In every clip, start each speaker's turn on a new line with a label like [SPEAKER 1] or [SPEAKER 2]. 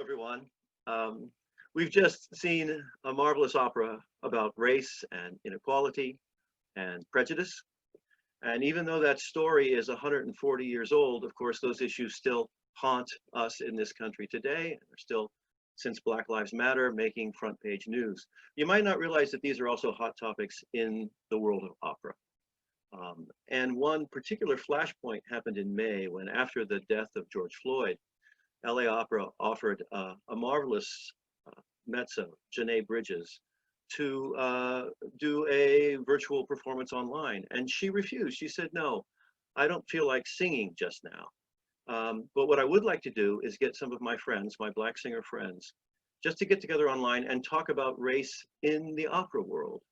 [SPEAKER 1] everyone. We've just seen a marvelous opera about race and inequality and prejudice. And even though that story is 140 years old, of course, those issues still haunt us in this country today, and are still, since Black Lives Matter, making front page news. You might not realize that these are also hot topics in the world of opera. And one particular flashpoint happened in May when, after the death of George Floyd, LA Opera offered a marvelous mezzo, Janae Bridges, to do a virtual performance online. And she refused. She said, no, I don't feel like singing just now. But what I would like to do is get some of my friends, my Black singer friends, just to get together online and talk about race in the opera world.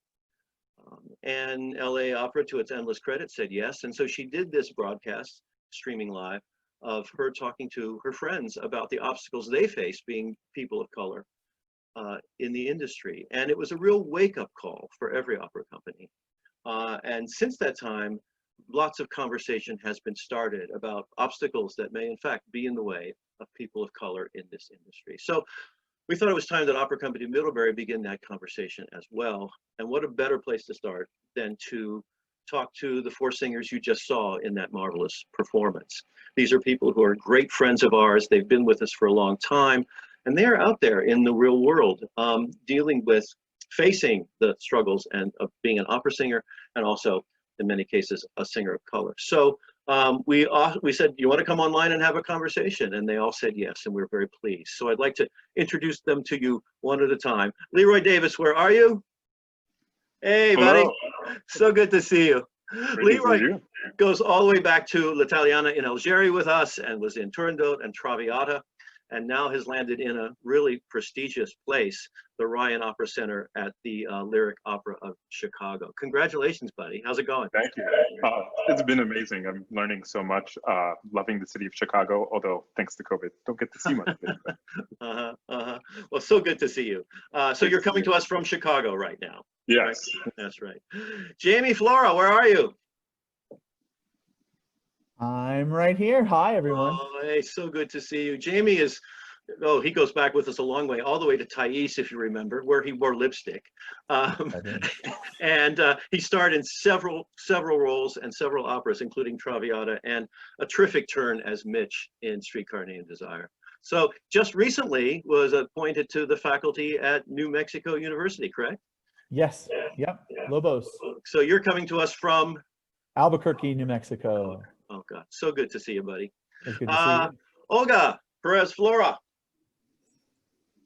[SPEAKER 1] And LA Opera, to its endless credit, said yes. And so she did this broadcast, streaming live, of her talking to her friends about the obstacles they face being people of color in the industry. And it was a real wake-up call for every opera company. And since that time, lots of conversation has been started about obstacles that may in fact be in the way of people of color in this industry. So we thought it was time that Opera Company of Middlebury begin that conversation as well. And what a better place to start than to talk to the four singers you just saw in that marvelous performance. These are people who are great friends of ours. They've been with us for a long time, and they are out there in the real world, dealing with, facing the struggles and of being an opera singer, and also in many cases a singer of color. So we said, you want to come online and have a conversation? And they all said yes, and we're very pleased. So I'd like to introduce them to you one at a time. Leroy Davis, where are you? Hey, buddy.
[SPEAKER 2] Hello.
[SPEAKER 1] So good to see you.
[SPEAKER 2] Great
[SPEAKER 1] Leroy
[SPEAKER 2] to see you.
[SPEAKER 1] goes all the way back to L'Italiana in Algeria with us, and was in Turandot and Traviata, and now has landed in a really prestigious place, the Ryan Opera Center at the Lyric Opera of Chicago. Congratulations, buddy. How's it going?
[SPEAKER 2] Thank you. It's been amazing. I'm learning so much, loving the city of Chicago, although thanks to COVID, don't get to see much of it.
[SPEAKER 1] Well, so good to see you. So you're coming to us from Chicago right now.
[SPEAKER 2] Yes.
[SPEAKER 1] Right? That's right. Jamie, Flora, where are you?
[SPEAKER 3] I'm right here. Hi, everyone.
[SPEAKER 1] Oh, hey, so good to see you. Jamie is, oh, he goes back with us a long way, all the way to Thais, if you remember, where he wore lipstick. And he starred in several roles and several operas, including Traviata, and a terrific turn as Mitch in Streetcar Named Desire. So just recently was appointed to the faculty at New Mexico University, correct?
[SPEAKER 3] Yes. Yep. Lobos.
[SPEAKER 1] So you're coming to us from?
[SPEAKER 3] Albuquerque, New Mexico.
[SPEAKER 1] Oh, God. So good to see you, buddy.
[SPEAKER 3] It's good to see you.
[SPEAKER 1] Olga, Perez, Flora.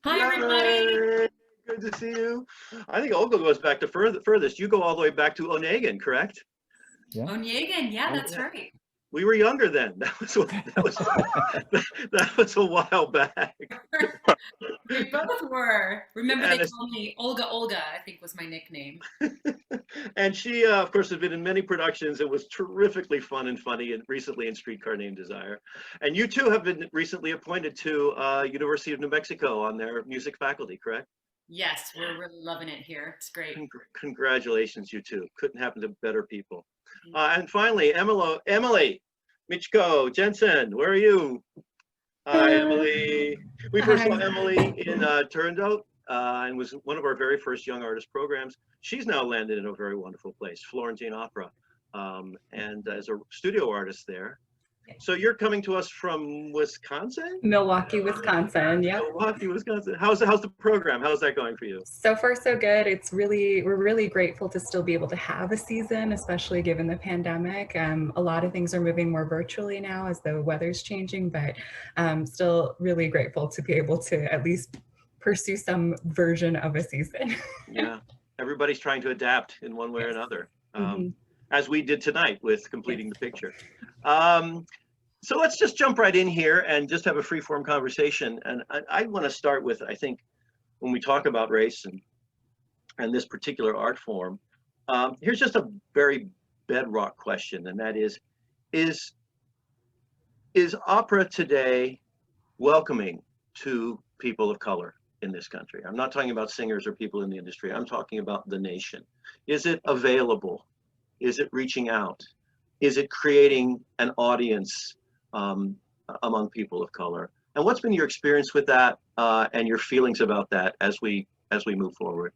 [SPEAKER 4] Hi, everybody.
[SPEAKER 1] Yay. Good to see you. I think Olga goes back to furthest. You go all the way back to Onegin, correct?
[SPEAKER 3] Yeah.
[SPEAKER 4] Onegin, yeah, that's right.
[SPEAKER 1] We were younger then. That was a while back.
[SPEAKER 4] We both were. Remember,
[SPEAKER 1] And
[SPEAKER 4] they called me Olga. I think was my nickname.
[SPEAKER 1] And she, of course, has been in many productions. It was terrifically fun and funny, and recently in Streetcar Named Desire. And you too have been recently appointed to University of New Mexico on their music faculty, correct?
[SPEAKER 4] Yes, we're really loving it here. It's great.
[SPEAKER 1] Congratulations, you two. Couldn't happen to better people. And finally, Emily, Michiko Jensen, where are you? Hi, Emily. We first saw Emily in Turandot, and was one of our very first young artist programs. She's now landed in a very wonderful place, Florentine Opera, and as a studio artist there. So you're coming to us from Wisconsin?
[SPEAKER 5] Milwaukee, Wisconsin. Yeah.
[SPEAKER 1] Milwaukee, Wisconsin. How's the program? How's that going for you?
[SPEAKER 5] So far, so good. We're really grateful to still be able to have a season, especially given the pandemic. A lot of things are moving more virtually now as the weather's changing, but still really grateful to be able to at least pursue some version of a season.
[SPEAKER 1] Yeah, everybody's trying to adapt in one way or another.
[SPEAKER 5] Mm-hmm.
[SPEAKER 1] As we did tonight with completing the picture. So let's just jump right in here and just have a free-form conversation. And I want to start with, I think, when we talk about race and this particular art form, here's just a very bedrock question, and that is opera today welcoming to people of color in this country? I'm not talking about singers or people in the industry. I'm talking about the nation. Is it available? Is it reaching out? Is it creating an audience among people of color? And what's been your experience with that? and your feelings about that as we move forward.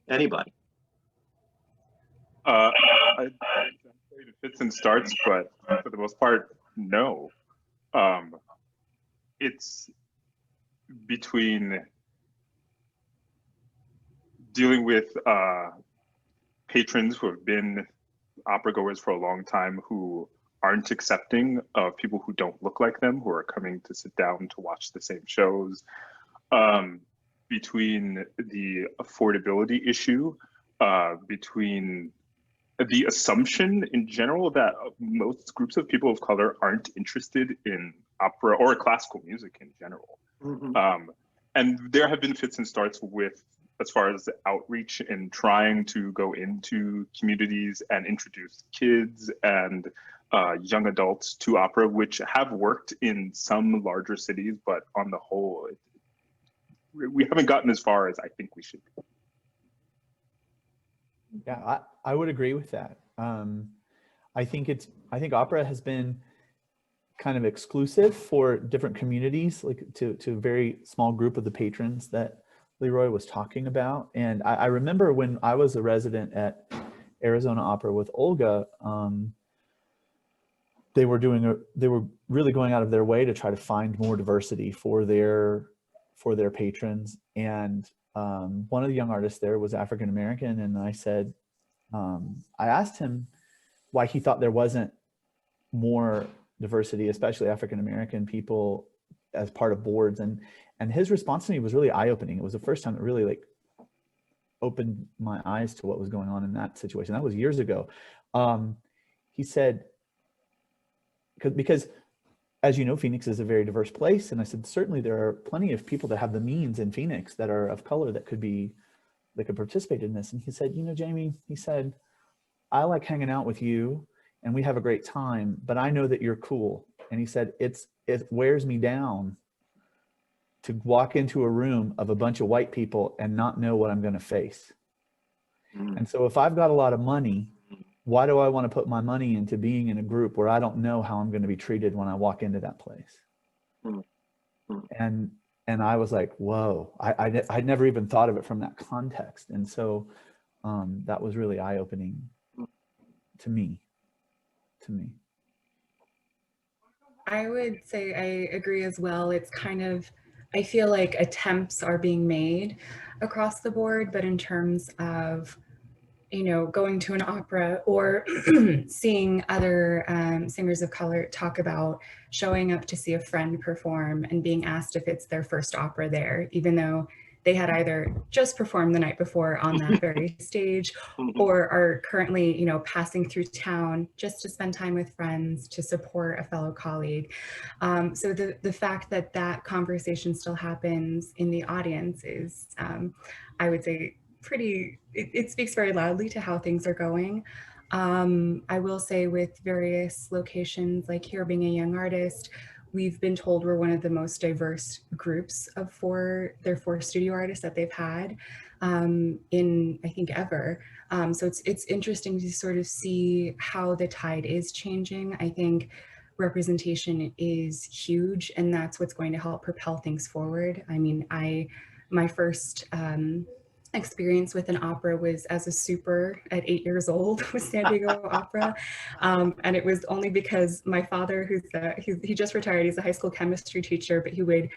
[SPEAKER 1] Anybody?
[SPEAKER 2] I'd say it fits and starts, but for the most part, no. It's between dealing with patrons who have been opera goers for a long time who aren't accepting of people who don't look like them, who are coming to sit down to watch the same shows, between the affordability issue, between the assumption in general that most groups of people of color aren't interested in opera or classical music in general.
[SPEAKER 1] Mm-hmm.
[SPEAKER 2] And there have been fits and starts with, as far as outreach and trying to go into communities and introduce kids and young adults to opera, which have worked in some larger cities, but on the whole, we haven't gotten as far as I think we should be.
[SPEAKER 3] Yeah, I would agree with that. I think opera has been kind of exclusive for different communities, like to a very small group of the patrons that Leroy was talking about. And I remember when I was a resident at Arizona Opera with Olga, they were really going out of their way to try to find more diversity for their patrons. And one of the young artists there was African American, and I said, I asked him why he thought there wasn't more diversity, especially African American people, as part of boards, and his response to me was really eye-opening. It was the first time it really like opened my eyes to what was going on in that situation. That was years ago. He said, because as you know, Phoenix is a very diverse place. And I said, certainly there are plenty of people that have the means in Phoenix that are of color that could participate in this. And he said, you know, Jamie, he said, I like hanging out with you and we have a great time, but I know that you're cool. And he said, it wears me down to walk into a room of a bunch of white people and not know what I'm going to face.
[SPEAKER 1] Mm.
[SPEAKER 3] And so if I've got a lot of money, why do I want to put my money into being in a group where I don't know how I'm going to be treated when I walk into that place?
[SPEAKER 1] Mm.
[SPEAKER 3] And I was like, whoa, I'd never even thought of it from that context. And so that was really eye-opening to me.
[SPEAKER 5] I would say I agree as well. It's kind of, I feel like attempts are being made across the board, but in terms of, you know, going to an opera or seeing other singers of color talk about showing up to see a friend perform and being asked if it's their first opera there, even though they had either just performed the night before on that very stage or are currently, you know, passing through town just to spend time with friends, to support a fellow colleague. So the fact that that conversation still happens in the audience is, I would say, it speaks very loudly to how things are going. I will say with various locations, like here being a young artist, we've been told we're one of the most diverse groups of four studio artists that they've had in, I think, ever. So it's interesting to sort of see how the tide is changing. I think representation is huge, and that's what's going to help propel things forward. I mean, my first experience with an opera was as a super at 8 years old with San Diego Opera. And it was only because my father, he just retired, he's a high school chemistry teacher, but he would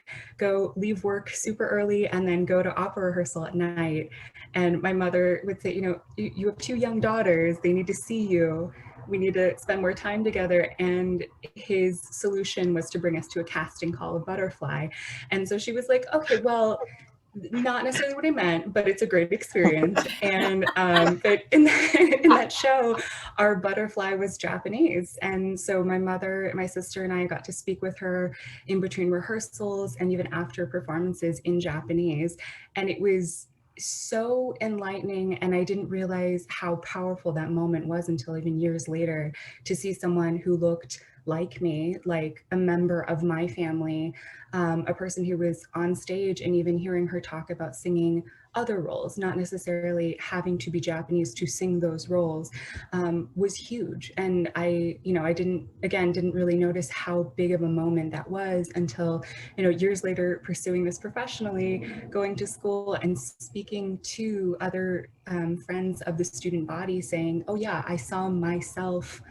[SPEAKER 5] leave work super early and then go to opera rehearsal at night. And my mother would say, you know, you have 2 young daughters, they need to see you. We need to spend more time together. And his solution was to bring us to a casting call of Butterfly. And so she was like, okay, well, not necessarily what I meant, but it's a great experience. And but in that show, our Butterfly was Japanese. And so my mother, my sister, and I got to speak with her in between rehearsals and even after performances in Japanese. And it was so enlightening, and I didn't realize how powerful that moment was until even years later, to see someone who looked like me, like a member of my family, a person who was on stage, and even hearing her talk about singing other roles, not necessarily having to be Japanese to sing those roles, was huge. And I didn't really notice how big of a moment that was until, years later, pursuing this professionally, going to school and speaking to other friends of the student body saying, oh yeah, I saw myself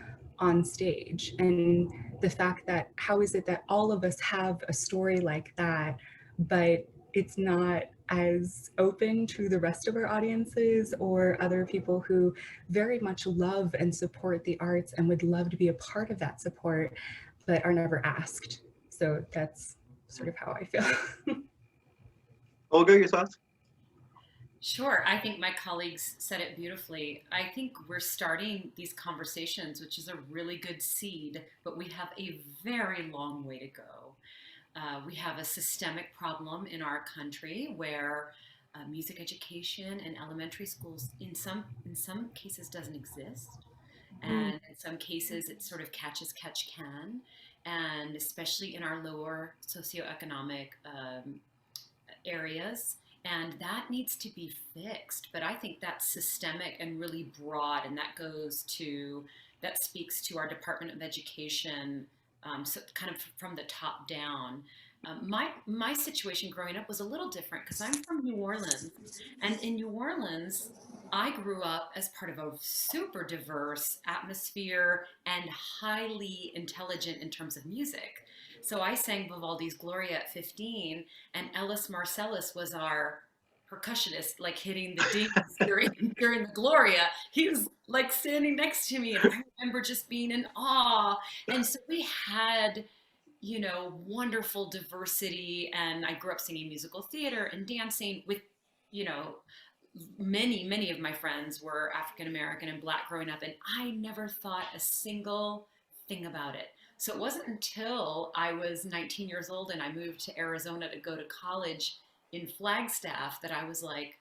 [SPEAKER 5] on stage. And the fact that how is it that all of us have a story like that, but it's not as open to the rest of our audiences or other people who very much love and support the arts and would love to be a part of that support, but are never asked. So that's sort of how I feel.
[SPEAKER 1] Olga, your thoughts?
[SPEAKER 4] Sure. I think my colleagues said it beautifully. I think we're starting these conversations, which is a really good seed, but we have a very long way to go. We have a systemic problem in our country where music education in elementary schools in some cases doesn't exist. And in some cases it sort of catch can. And especially in our lower socioeconomic areas. And that needs to be fixed. But I think that's systemic and really broad. And that speaks to our Department of Education, so kind of from the top down. My situation growing up was a little different because I'm from New Orleans. And in New Orleans, I grew up as part of a super diverse atmosphere and highly intelligent in terms of music. So I sang Vivaldi's Gloria at 15, and Ellis Marcellus was our percussionist, like hitting the dings during the Gloria. He was like standing next to me, and I remember just being in awe. And so we had, wonderful diversity, and I grew up singing musical theater and dancing with, many of my friends were African American and Black growing up, and I never thought a single thing about it. So it wasn't until I was 19 years old and I moved to Arizona to go to college in Flagstaff that I was like,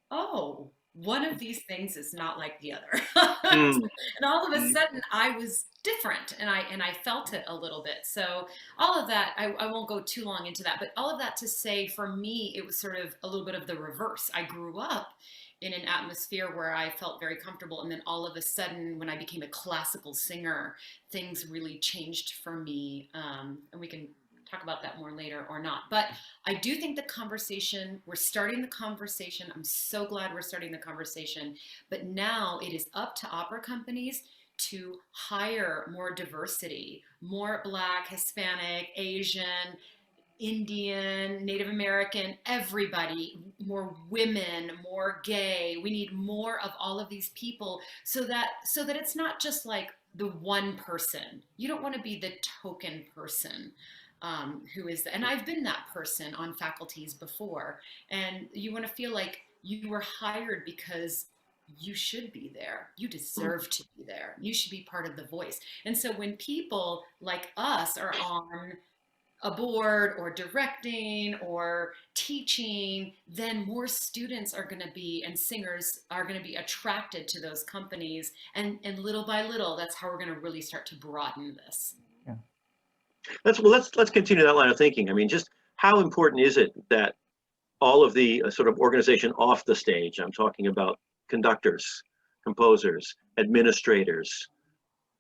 [SPEAKER 4] oh, one of these things is not like the other. And all of a sudden I was different, and I felt it a little bit. So all of that, I won't go too long into that, but all of that to say, for me, it was sort of a little bit of the reverse. I grew up in an atmosphere where I felt very comfortable, and then all of a sudden, when I became a classical singer, things really changed for me. And we can talk about that more later or not. But I do think we're starting the conversation. I'm so glad we're starting the conversation. But now it is up to opera companies to hire more diversity, more Black, Hispanic, Asian, Indian, Native American, everybody, more women, more gay. We need more of all of these people so that it's not just like the one person. You don't want to be the token person. Who is and I've been that person on faculties before, and you want to feel like you were hired because you should be there. You deserve to be there. You should be part of the voice. And so when people like us are on a board or directing or teaching, then more students are going to be, and singers are going to be attracted to those companies. And little by little, that's how we're going to really start to broaden this.
[SPEAKER 1] Let's continue that line of thinking. I mean, just how important is it that all of the sort of organization off the stage, I'm talking about conductors, composers, administrators,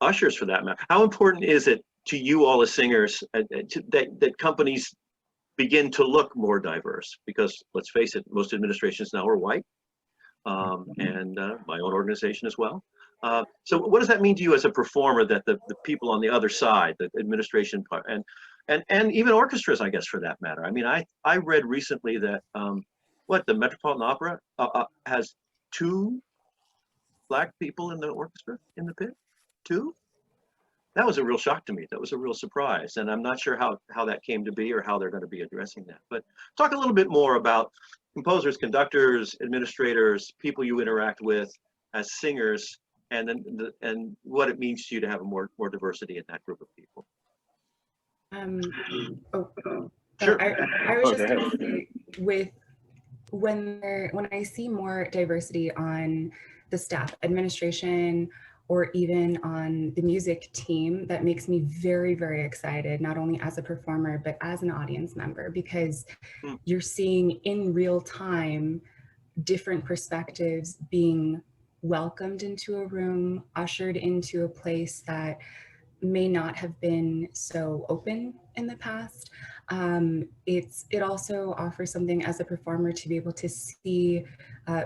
[SPEAKER 1] ushers for that matter, how important is it to you all as singers that companies begin to look more diverse? Because let's face it, most administrations now are white, and my own organization as well. So what does that mean to you as a performer, that the people on the other side, the administration part, and even orchestras, I guess, for that matter? I mean, I read recently that the Metropolitan Opera has 2 Black people in the orchestra, in the pit? 2? That was a real shock to me. That was a real surprise, and I'm not sure how that came to be or how they're going to be addressing that. But talk a little bit more about composers, conductors, administrators, people you interact with as singers, and what it means to you to have more diversity in that group of people. Sure.
[SPEAKER 5] I was just going to say, when I see more diversity on the staff, administration, or even on the music team that makes me very, very excited, not only as a performer, but as an audience member, because you're seeing in real time different perspectives being welcomed into a room, ushered into a place that may not have been so open in the past. It also offers something as a performer to be able to see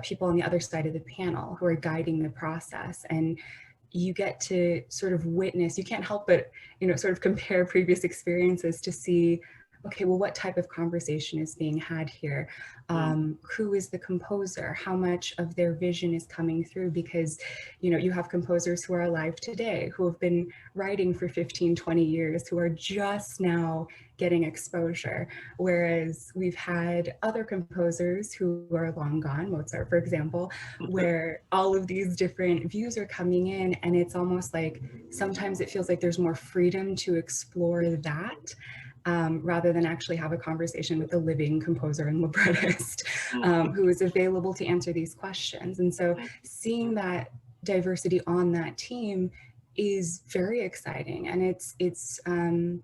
[SPEAKER 5] people on the other side of the panel who are guiding the process, and you get to sort of witness, you can't help but, sort of compare previous experiences to see, okay, well, what type of conversation is being had here? Who is the composer? How much of their vision is coming through? Because, you have composers who are alive today, who have been writing for 15, 20 years, who are just now getting exposure. Whereas we've had other composers who are long gone, Mozart, for example, where all of these different views are coming in, and it's almost like sometimes it feels like there's more freedom to explore that. Rather than actually have a conversation with a living composer and librettist who is available to answer these questions. And so seeing that diversity on that team is very exciting. And it's in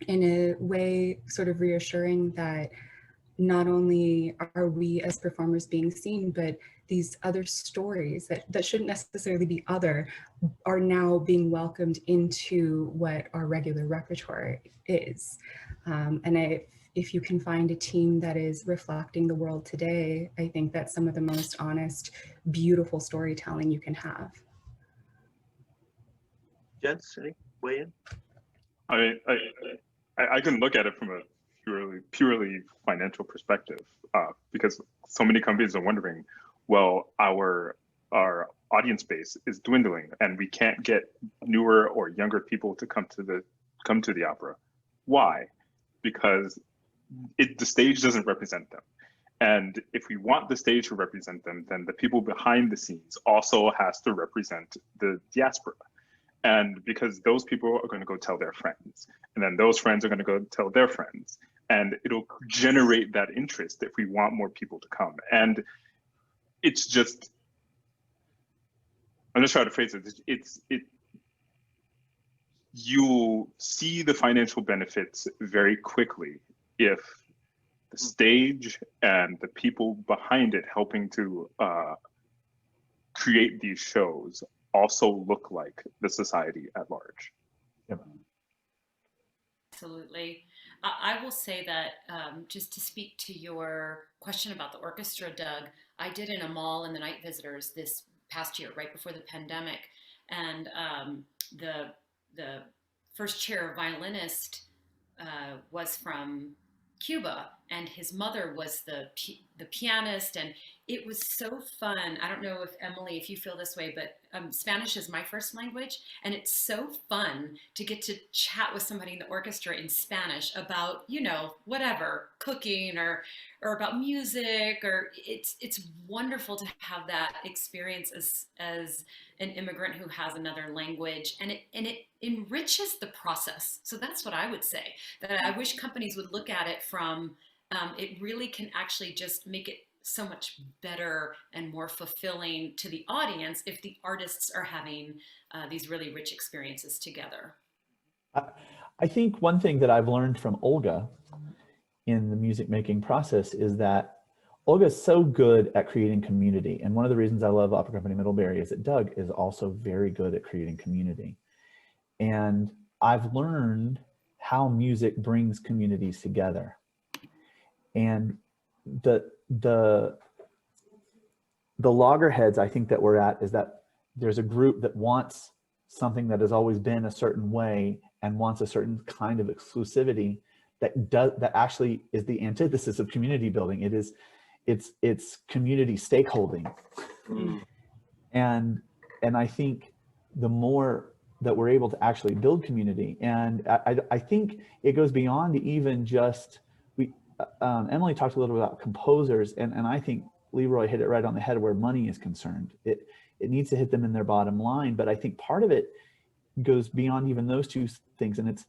[SPEAKER 5] a way sort of reassuring that not only are we as performers being seen, but these other stories that shouldn't necessarily be other are now being welcomed into what our regular repertoire is. And if you can find a team that is reflecting the world today, I think that's some of the most honest, beautiful storytelling you can have.
[SPEAKER 1] Jens, any weigh in?
[SPEAKER 2] I can look at it from a purely financial perspective, because so many companies are wondering, well, our audience base is dwindling and we can't get newer or younger people to come to the opera. Why? Because the stage doesn't represent them. And if we want the stage to represent them, then the people behind the scenes also has to represent the diaspora. And because those people are going to go tell their friends, and then those friends are going to go tell their friends, and it'll generate that interest if we want more people to come. And it's just, I'm just trying to phrase it. You'll see the financial benefits very quickly if the stage and the people behind it helping to create these shows also look like the society at large.
[SPEAKER 3] Yep.
[SPEAKER 4] Absolutely. I will say that just to speak to your question about the orchestra, Doug, I did in a mall in the Night Visitors this past year, right before the pandemic. And the first chair violinist was from Cuba, and his mother was the pianist, and it was so fun. I don't know if Emily, if you feel this way, but Spanish is my first language, and it's so fun to get to chat with somebody in the orchestra in Spanish about, whatever, cooking or about music, or it's wonderful to have that experience as an immigrant who has another language, and it enriches the process. So that's what I would say, that I wish companies would look at it from, it really can actually just make it so much better and more fulfilling to the audience if the artists are having these really rich experiences together.
[SPEAKER 3] I think one thing that I've learned from Olga in the music making process is that Olga is so good at creating community. And one of the reasons I love Opera Company of Middlebury is that Doug is also very good at creating community. And I've learned how music brings communities together. And the loggerheads I think that we're at is that there's a group that wants something that has always been a certain way and wants a certain kind of exclusivity that actually is the antithesis of community building. It's community stakeholding. And I think the more that we're able to actually build community, and I think it goes beyond even just, Emily talked a little bit about composers, and I think Leroy hit it right on the head where money is concerned. It needs to hit them in their bottom line, but I think part of it goes beyond even those two things, and it's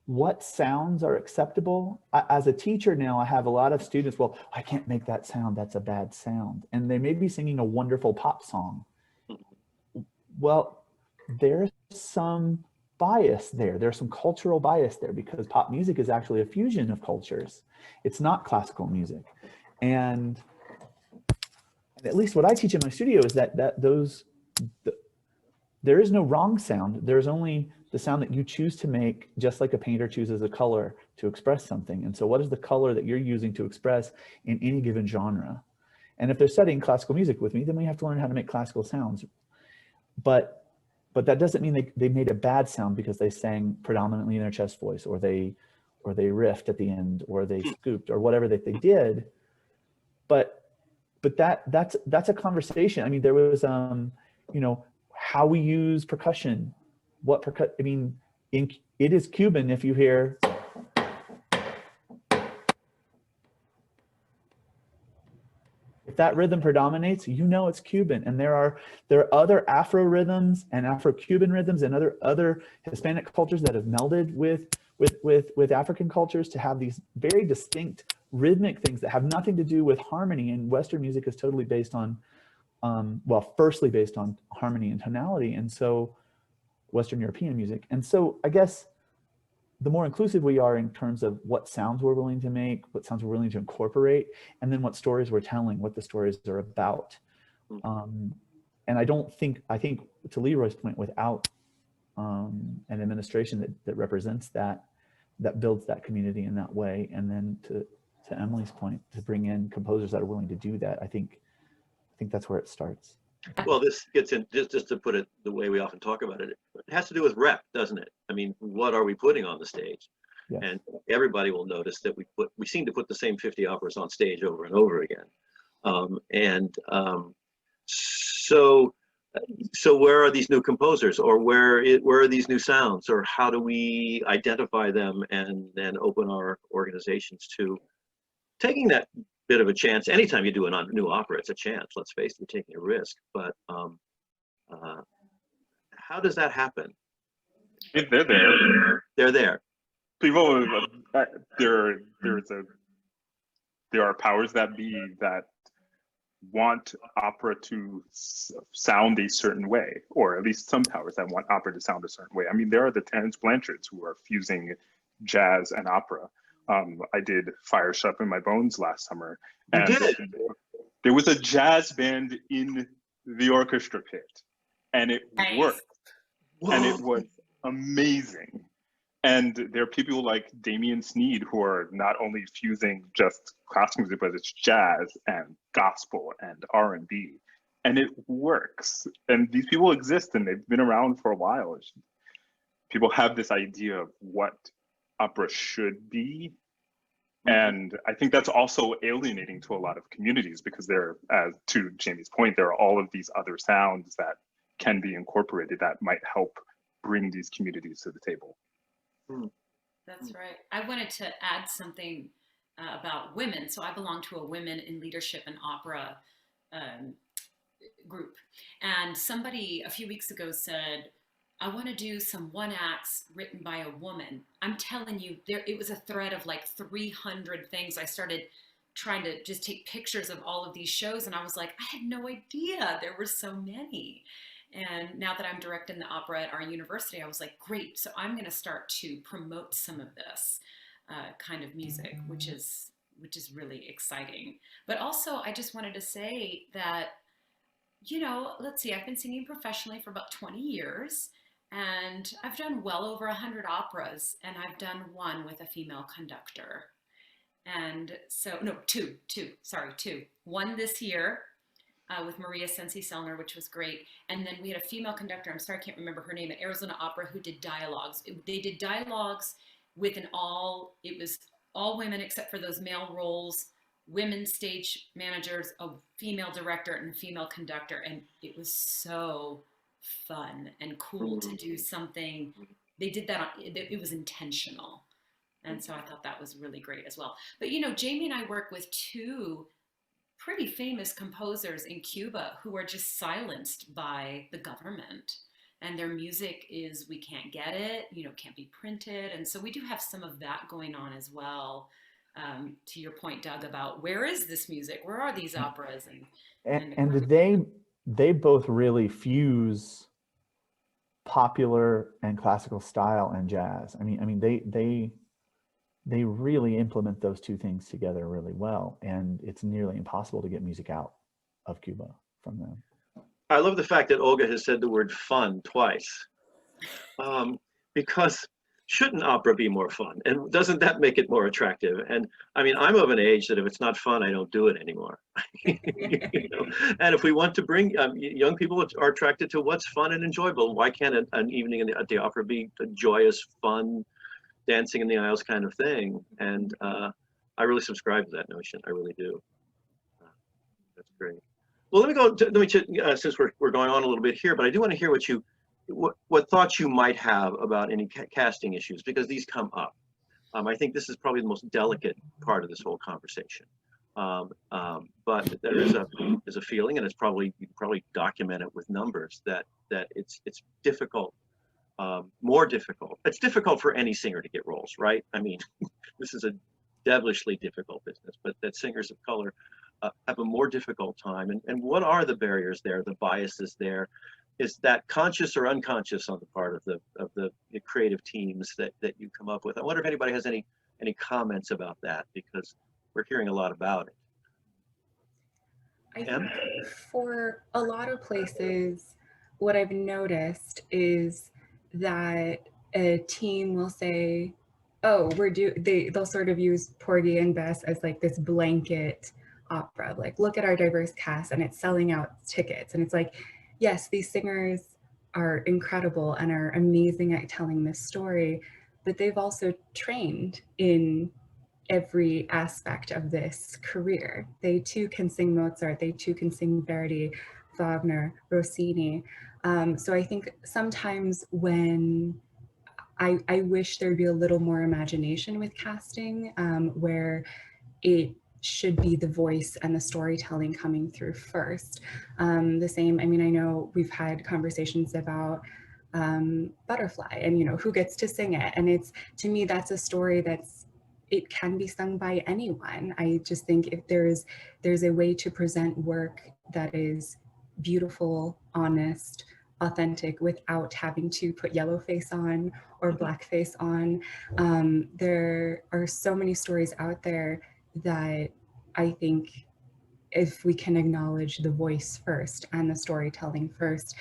[SPEAKER 3] what sounds are acceptable. As a teacher now, I have a lot of students, well, I can't make that sound, that's a bad sound. And they may be singing a wonderful pop song. Well, there's some bias there. There's some cultural bias there because pop music is actually a fusion of cultures. It's not classical music. And at least what I teach in my studio is that there is no wrong sound. There's only the sound that you choose to make, just like a painter chooses a color to express something. And so what is the color that you're using to express in any given genre? And if they're studying classical music with me, then we have to learn how to make classical sounds. But that doesn't mean they made a bad sound because they sang predominantly in their chest voice, or they riffed at the end, or they scooped, or whatever that they did. But that's a conversation. I mean, there was you know, how we use percussion, it is Cuban if you hear. If that rhythm predominates, you know it's Cuban. And there are other Afro rhythms and Afro-Cuban rhythms and other Hispanic cultures that have melded with African cultures to have these very distinct rhythmic things that have nothing to do with harmony. And Western music is totally based on, well, firstly based on harmony and tonality. And so Western European music. And so I guess the more inclusive we are in terms of what sounds we're willing to make, what sounds we're willing to incorporate, and then what stories we're telling, what the stories are about. And I think to Leroy's point, without an administration that represents that builds that community in that way, and then to Emily's point, to bring in composers that are willing to do that, I think that's where it starts.
[SPEAKER 1] Well, this gets in, just to put it the way we often talk about it, it has to do with rep, doesn't it? I mean, what are we putting on the stage?
[SPEAKER 3] Yes.
[SPEAKER 1] And everybody will notice that we seem to put the same 50 operas on stage over and over again. So where are these new composers, or where are these new sounds, or how do we identify them and then open our organizations to taking that bit of a chance? Anytime you do a new opera, it's a chance. Let's face it, you're taking a risk. But how does that happen?
[SPEAKER 2] If they're there,
[SPEAKER 1] They're there.
[SPEAKER 2] people, there are powers that be that want opera to sound a certain way, or at least some powers that want opera to sound a certain way. I mean, there are the Terence Blanchards who are fusing jazz and opera. I did Fire Shut Up in My Bones last summer, and there was a jazz band in the orchestra pit, and it worked. Whoa. And it was amazing. And there are people like Damien Sneed who are not only fusing just classical music, but it's jazz and gospel and R&B, and it works. And these people exist, and they've been around for a while. People have this idea of what opera should be. And I think that's also alienating to a lot of communities, because there, as to Jamie's point, there are all of these other sounds that can be incorporated that might help bring these communities to the table.
[SPEAKER 4] That's right. I wanted to add something about women. So I belong to a Women in Leadership and Opera group. And somebody a few weeks ago said, I want to do some one acts written by a woman. I'm telling you, it was a thread of like 300 things. I started trying to just take pictures of all of these shows, and I was like, I had no idea there were so many. And now that I'm directing the opera at our university, I was like, great. So I'm going to start to promote some of this kind of music, which is really exciting. But also, I just wanted to say that, you know, let's see, I've been singing professionally for about 20 years. And I've done well over 100 operas, and I've done one with a female conductor. And so, no, two. One this year with Maria Sensi-Sellner, which was great. And then we had a female conductor, I'm sorry, I can't remember her name, at Arizona Opera, who did dialogues. They did dialogues with it was all women except for those male roles, women stage managers, a female director, and a female conductor. And it was so fun and cool to do something. They did that, it was intentional. And so I thought that was really great as well. But you know, Jamie and I work with two pretty famous composers in Cuba who are just silenced by the government. And their music is, we can't get it, you know, can't be printed. And so we do have some of that going on as well. To your point, Doug, about where is this music? Where are these operas?
[SPEAKER 3] And they both really fuse popular and classical style and jazz. I mean, they really implement those two things together really well, and it's nearly impossible to get music out of Cuba from them.
[SPEAKER 1] I love the fact that Olga has said the word fun twice, because shouldn't opera be more fun? And doesn't that make it more attractive? And I mean, I'm of an age that if it's not fun, I don't do it anymore. You know? And if we want to bring young people are attracted to what's fun and enjoyable, why can't an evening at the opera be a joyous, fun, dancing in the aisles kind of thing? And I really subscribe to that notion. I really do. That's great. Well, let me go. Since we're going on a little bit here, but I do want to hear what thoughts you might have about any casting issues, because these come up. I think this is probably the most delicate part of this whole conversation. But there is a feeling, and you can probably document it with numbers, that it's difficult, more difficult. It's difficult for any singer to get roles, right? I mean, this is a devilishly difficult business, but that singers of color have a more difficult time. And what are the barriers there, the biases there? Is that conscious or unconscious on the part of the creative teams that you come up with? I wonder if anybody has any comments about that, because we're hearing a lot about it.
[SPEAKER 5] I think for a lot of places, what I've noticed is that a team will say, oh, they'll sort of use Porgy and Bess as like this blanket opera, like, look at our diverse cast and it's selling out tickets. And it's like, yes, these singers are incredible and are amazing at telling this story, but they've also trained in every aspect of this career. They too can sing Mozart, they too can sing Verdi, Wagner, Rossini. So I think sometimes when I wish there'd be a little more imagination with casting, where it should be the voice and the storytelling coming through first. The same, I mean, I know we've had conversations about Butterfly and, you know, who gets to sing it. And it's, to me, that's a story it can be sung by anyone. I just think if there's a way to present work that is beautiful, honest, authentic, without having to put yellow face on or blackface on. There are so many stories out there that I think if we can acknowledge the voice first and the storytelling first,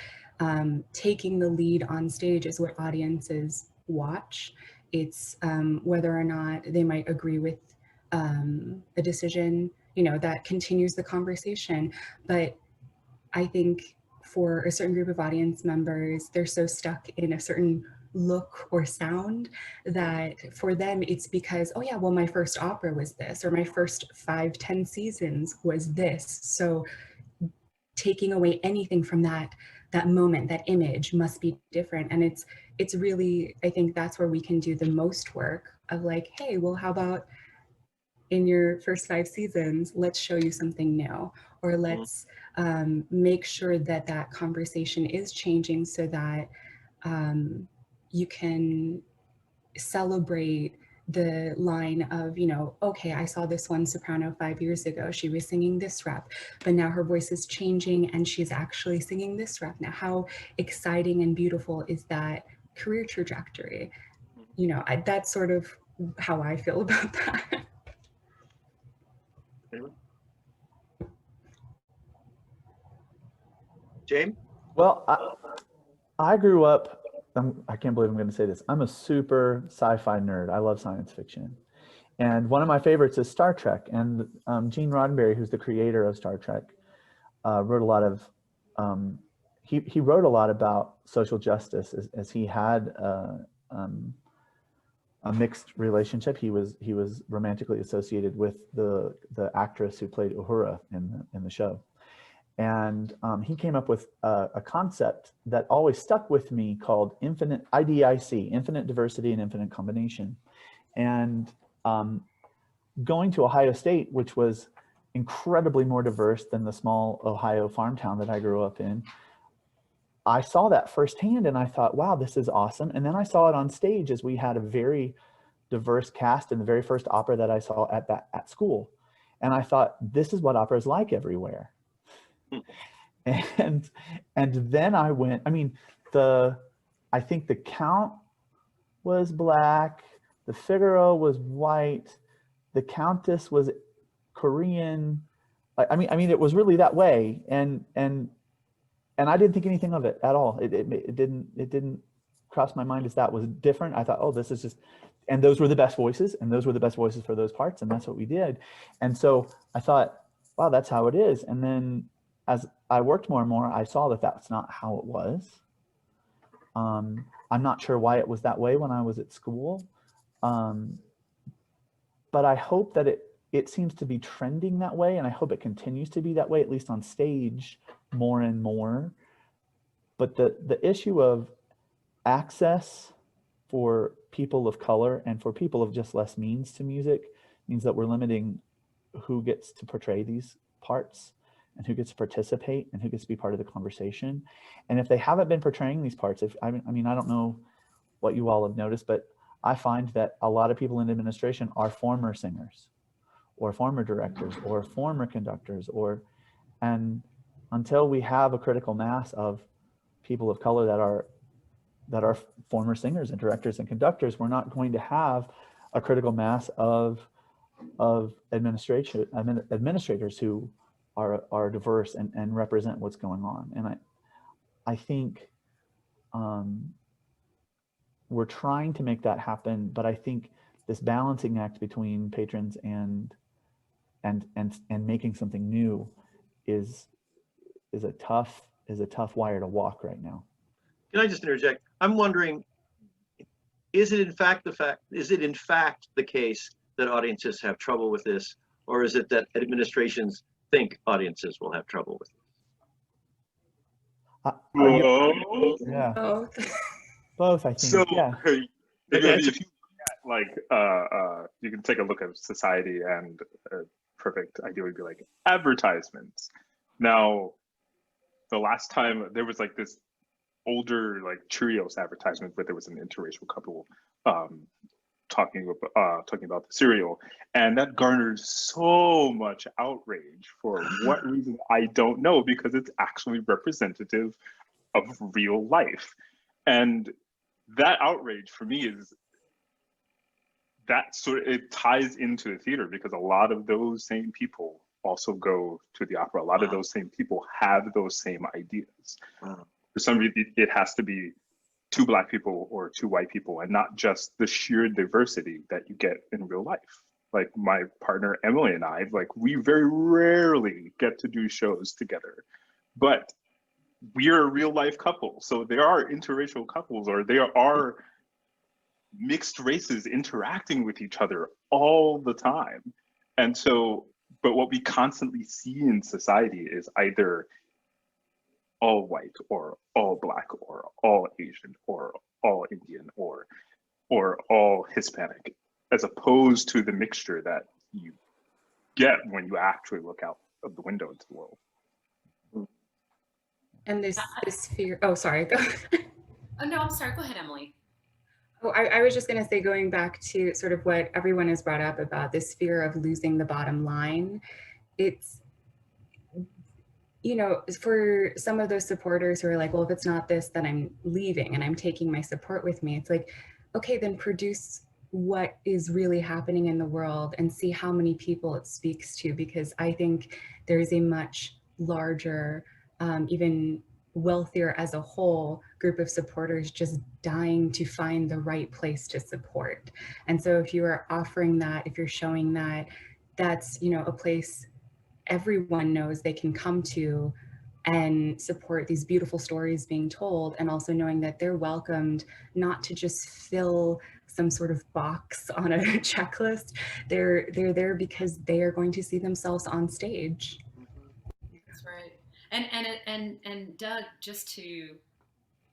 [SPEAKER 5] taking the lead on stage is what audiences watch. It's whether or not they might agree with a decision, you know, that continues the conversation. But I think for a certain group of audience members, they're so stuck in a certain look or sound that for them it's because, oh yeah, well, my first opera was this, or my first 5-10 seasons was this. So taking away anything from that moment, that image must be different. And it's really, I think that's where we can do the most work of like, hey, well, how about in your first 5 seasons, let's show you something new, or let's make sure that that conversation is changing so that you can celebrate the line of, you know, okay, I saw this one soprano 5 years ago, she was singing this rep, but now her voice is changing and she's actually singing this rep now. How exciting and beautiful is that career trajectory? You know, that's sort of how I feel about that.
[SPEAKER 1] James?
[SPEAKER 3] Well, I grew up, I can't believe I'm going to say this, I'm a super sci-fi nerd. I love science fiction. And one of my favorites is Star Trek. And Gene Roddenberry, who's the creator of Star Trek, wrote a lot of, he wrote a lot about social justice as he had a mixed relationship. He was romantically associated with the actress who played Uhura in the show. And he came up with a concept that always stuck with me called IDIC, infinite diversity and infinite combination. And going to Ohio State, which was incredibly more diverse than the small Ohio farm town that I grew up in, I saw that firsthand and I thought, wow, this is awesome. And then I saw it on stage as we had a very diverse cast in the very first opera that I saw at school. And I thought, this is what opera is like everywhere. And then I went, I mean, the I think the Count was black, the Figaro was white, the Countess was Korean. I mean, it was really that way, and I didn't think anything of it at all. It didn't cross my mind as that was different. I thought, oh, this is just, and those were the best voices, and those were the best voices for those parts, and that's what we did. And so I thought, wow, that's how it is. And then as I worked more and more, I saw that that's not how it was. I'm not sure why it was that way when I was at school, but I hope that it seems to be trending that way, and I hope it continues to be that way, at least on stage, more and more. But the issue of access for people of color and for people of just less means to music means that we're limiting who gets to portray these parts and who gets to participate and who gets to be part of the conversation. And if they haven't been portraying these parts, I mean, I don't know what you all have noticed, but I find that a lot of people in administration are former singers or former directors or former conductors, and until we have a critical mass of people of color that are former singers and directors and conductors, we're not going to have a critical mass of administrators who are diverse and represent what's going on. And I think we're trying to make that happen, but I think this balancing act between patrons and making something new is a tough wire to walk right now.
[SPEAKER 1] Can I just interject? I'm wondering, is it in fact the case that audiences have trouble with this, or is it that administrations think audiences will have trouble with it?
[SPEAKER 3] Yeah,
[SPEAKER 5] Oh,
[SPEAKER 3] both, I think.
[SPEAKER 2] So
[SPEAKER 3] Yeah.
[SPEAKER 2] if you look at you can take a look at society, and a perfect idea would be like advertisements. Now, the last time there was like this older like Cheerios advertisement where there was an interracial couple talking about the cereal, and that garnered so much outrage. For what reason, I don't know, because it's actually representative of real life. And that outrage for me is that it ties into the theater, because a lot of those same people also go to the opera. A lot of those same people have those same ideas.
[SPEAKER 1] Wow.
[SPEAKER 2] For some reason, it has to be two Black people or two white people, and not just the sheer diversity that you get in real life. Like my partner Emily and I, like we very rarely get to do shows together, but we are a real life couple. So there are interracial couples, or there are mixed races interacting with each other all the time. And so, but what we constantly see in society is either all white or all Black or all Asian or all Indian or all Hispanic, as opposed to the mixture that you get when you actually look out of the window into the world.
[SPEAKER 5] and this fear. Oh, sorry. Go.
[SPEAKER 4] Oh, no, I'm sorry. Go ahead, Emily.
[SPEAKER 5] Oh, I was just going to say, going back to sort of what everyone has brought up about this fear of losing the bottom line, it's, you know, for some of those supporters who are like, well, if it's not this, then I'm leaving and I'm taking my support with me. It's like, okay, then produce what is really happening in the world and see how many people it speaks to, because I think there is a much larger, even wealthier as a whole group of supporters just dying to find the right place to support. And so if you are offering that, if you're showing that, that's, you know, a place everyone knows they can come to and support these beautiful stories being told, and also knowing that they're welcomed not to just fill some sort of box on a checklist. They're there because they are going to see themselves on stage.
[SPEAKER 4] That's right. And Doug, just to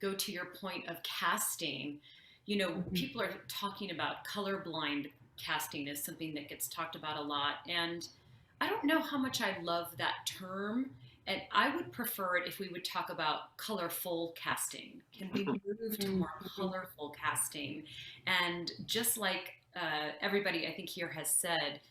[SPEAKER 4] go to your point of casting, you know, people are talking about colorblind casting as something that gets talked about a lot. And I don't know how much I love that term. And I would prefer it if we would talk about colorful casting. Can we move to more colorful casting? And just like everybody I think here has said,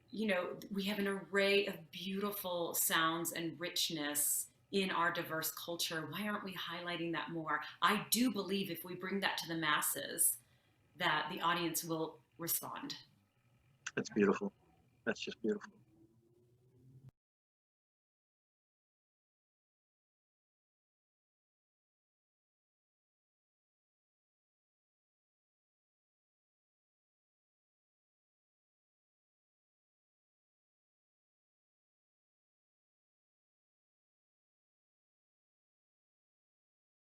[SPEAKER 4] you know, we have an array of beautiful sounds and richness in our diverse culture. Why aren't we highlighting that more? I do believe if we bring that to the masses, that the audience will respond.
[SPEAKER 1] That's beautiful. That's just beautiful.